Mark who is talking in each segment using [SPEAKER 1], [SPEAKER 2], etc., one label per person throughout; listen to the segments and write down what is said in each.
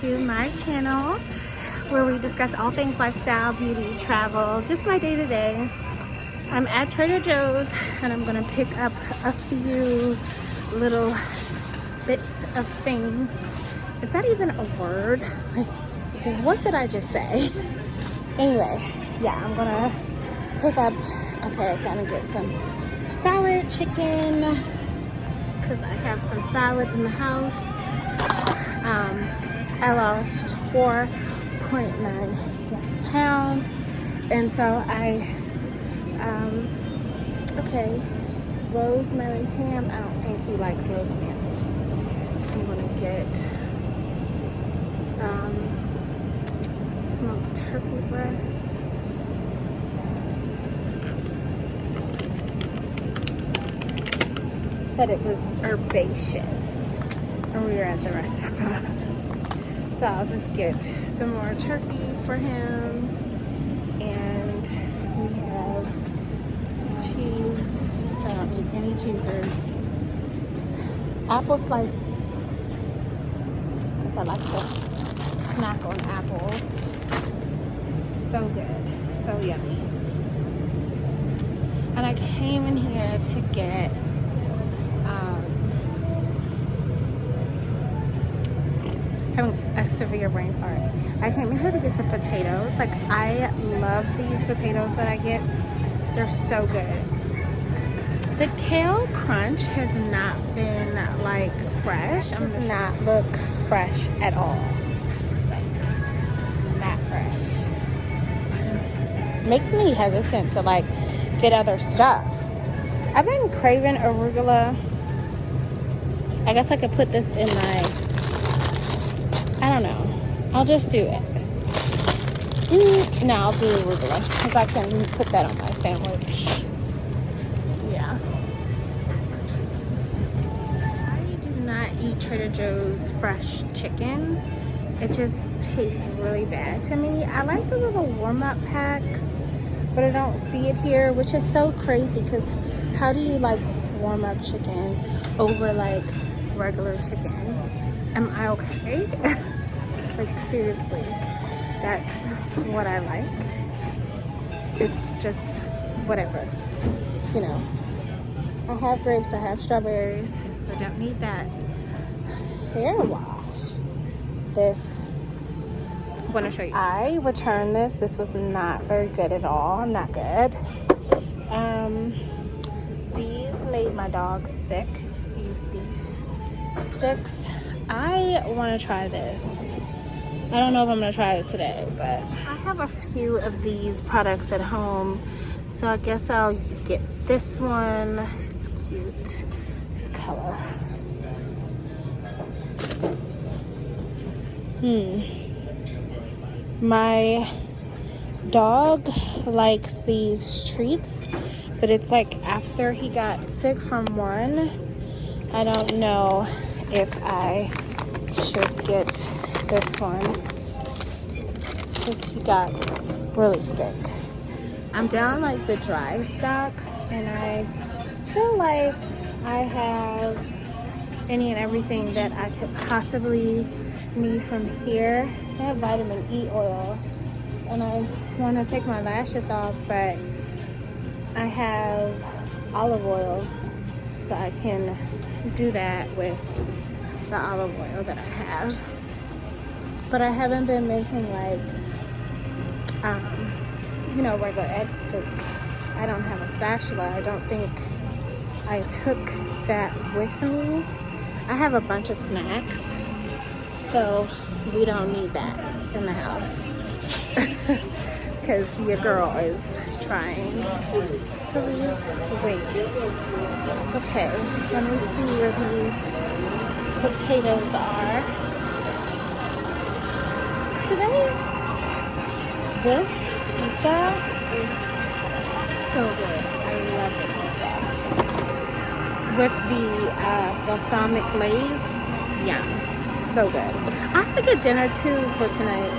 [SPEAKER 1] to my channel where we discuss all things lifestyle, beauty, travel, just my day-to-day. I'm at Trader Joe's and I'm gonna pick up a few little bits of things. Is that even a word? Like, what did I just say? Anyway, yeah, I'm gonna pick up, okay, gotta get some salad, chicken, because I have some salad in the house. I lost 4.9 pounds, and so okay, rosemary ham. I don't think he likes rosemary. So I'm gonna get smoked turkey breast. Said it was herbaceous when we were at the restaurant. So I'll just get some more turkey for him, and we have cheese. So I don't need any cheeses. Apple slices, because I like to snack on apples. So good, so yummy. And I came in here to get having a severe brain fart. I came in here to get the potatoes. Like, I love these potatoes that I get. They're so good. The kale crunch has not been like fresh. It does not look fresh at all. Like, not fresh. Makes me hesitant to like get other stuff. I've been craving arugula. I guess I could put this in my, I don't know. I'll just do it. No, I'll do arugula because I can put that on my sandwich. Yeah. I do not eat Trader Joe's fresh chicken. It just tastes really bad to me. I like the little warm-up packs, but I don't see it here, which is so crazy because how do you like warm up chicken over like regular chicken? Am I okay? Like, seriously, that's what I like. It's just whatever, you know. I have grapes, I have strawberries, so I don't need that. Hair wash. This, I want to show you. I returned this. This was not very good at all. Not good. These made my dog sick. These beef sticks. I want to try this. I don't know if I'm going to try it today, but I have a few of these products at home, so I guess I'll get this one. It's cute. This color. My dog likes these treats, but it's like after he got sick from one, I don't know if I should get this one because he got really sick. I'm down like the dry stock, and I feel like I have any and everything that I could possibly need from here. I have vitamin E oil, and I want to take my lashes off, but I have olive oil, so I can do that with the olive oil that I have. But I haven't been making like you know, regular eggs because I don't have a spatula. I don't think I took that with me. I have a bunch of snacks, so we don't need that in the house because your girl is trying to lose weight. Okay, let me see where these potatoes are. Today, this pizza is so good. I love this pizza. With the balsamic glaze, yum, so good. I have to get dinner too for tonight.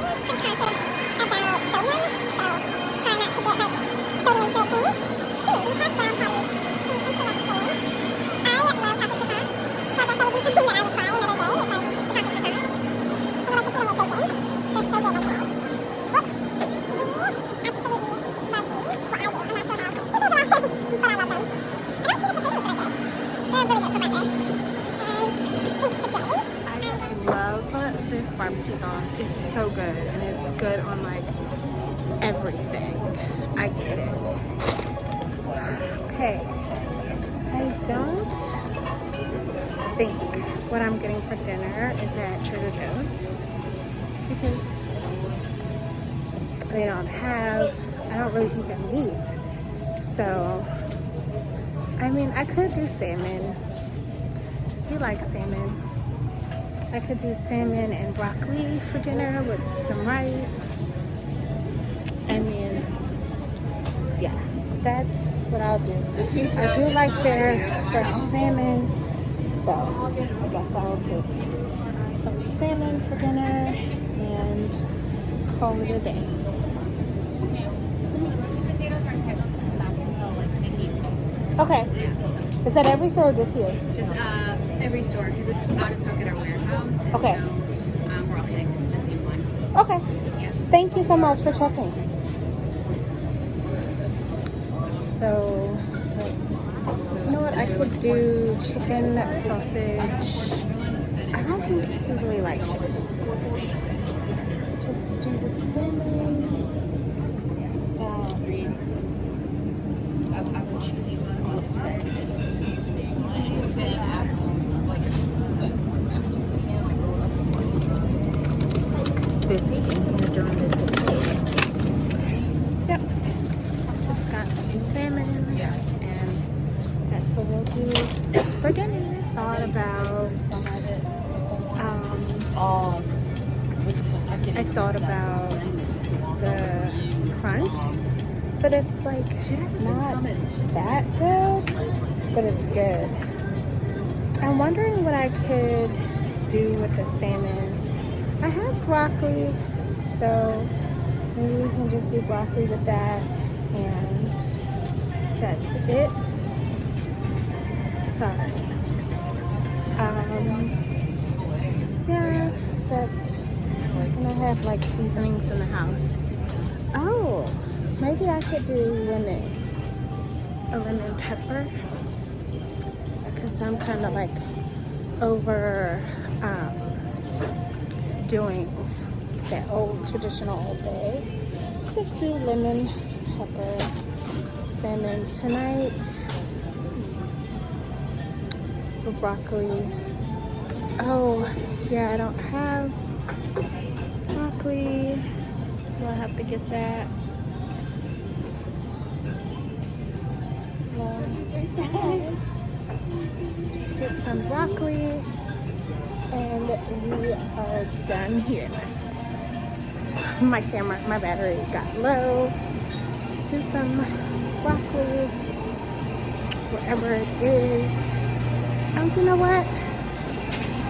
[SPEAKER 1] on like everything. I get it. Okay. I don't think what I'm getting for dinner is at Trader Joe's because they don't have, I don't really eat their meat. So, I mean, I could do salmon. You like salmon. I could do salmon and broccoli for dinner with some rice. I mean, yeah, that's what I'll do. I do like their fresh salmon, so I guess I'll put some salmon for dinner and call it a day. Okay. Is that every store or just here?
[SPEAKER 2] Just every store, because it's out of stock at our warehouse. And
[SPEAKER 1] Okay.
[SPEAKER 2] So we're all connected to the same one.
[SPEAKER 1] Okay.
[SPEAKER 2] Yeah.
[SPEAKER 1] Thank you so much for checking. So, you know what? I could do chicken sausage. I don't think he really likes it. Just do the salmon. Busy during the day. Yep. Just got some salmon, and that's what we'll do for dinner. Thought about I thought about the crunch, but it's like not that good, but it's good. I'm wondering what I could do with the salmon. I have broccoli, so maybe we can just do broccoli with that, and that's it. Sorry. Yeah, that's, and I have like seasonings in the house. Oh, maybe I could do a lemon pepper, because I'm kind of like over doing that old traditional Old Bay. Just do lemon pepper salmon tonight with broccoli. Oh yeah, I don't have broccoli, so I have to get that. Just get some broccoli. And we are done here. My battery got low. Do some broccoli, whatever it is. You know what?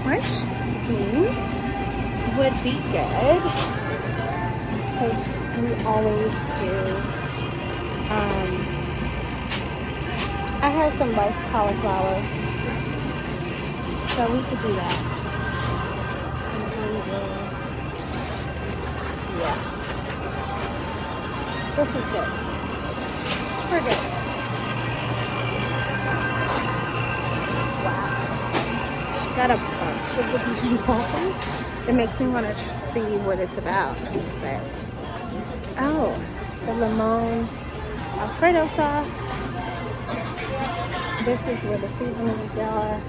[SPEAKER 1] French beans would be good, because we always do. I have some rice cauliflower, so we could do that. Yeah. This is good. We're good. Wow. She got a bunch of different coffee. It makes me want to see what it's about. But, oh, the lemon Alfredo sauce. This is where the seasonings are. I'm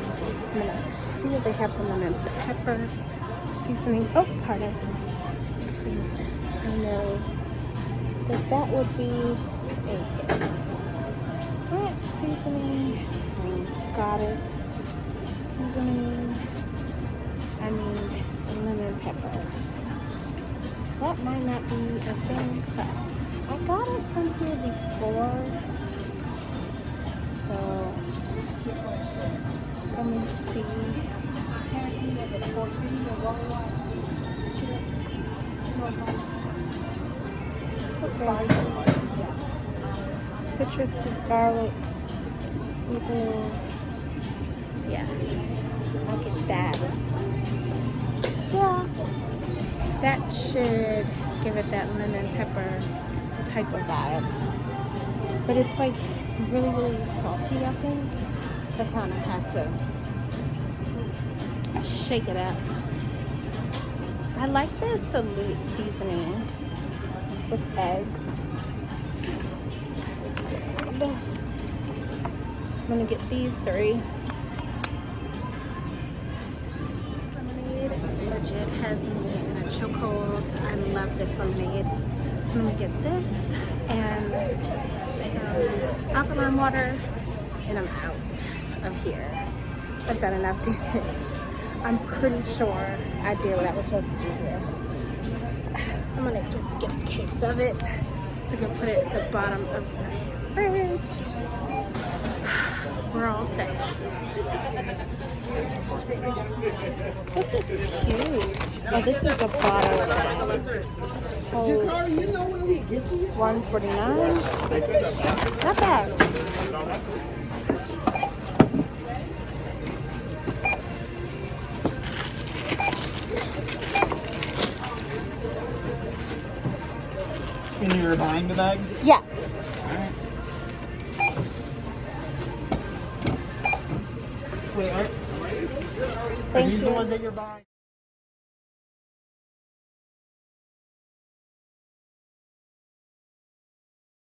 [SPEAKER 1] going to see if they have the lemon pepper seasoning. Oh, pardon. Because I know that would be a hit. Ranch seasoning, goddess seasoning, lemon pepper. That might not be a thing. So I got it from here before. So let me see. Citrus garlic seasoning. Yeah, I'll get that. Yeah, that should give it that lemon pepper type of vibe. But it's like really, really salty, I think. So I kind of have to shake it up. I like the salute seasoning. with eggs. This is good. I'm gonna get these 3. Lemonade legit has me in a chokehold. I love this lemonade. So I'm gonna get this and some alkaline water, and I'm out of here. I've done enough damage. I'm pretty sure I did what I was supposed to do here. I'm gonna just get a case of it so I can put it at the bottom of the fridge. We're all set. This is cute. Oh, this is a bottle. Oh, $149. Not bad.
[SPEAKER 3] And you're buying the bag?
[SPEAKER 1] Yeah.
[SPEAKER 3] Alright. Wait, are
[SPEAKER 1] Thank
[SPEAKER 3] these
[SPEAKER 1] you.
[SPEAKER 3] the ones that you're buying?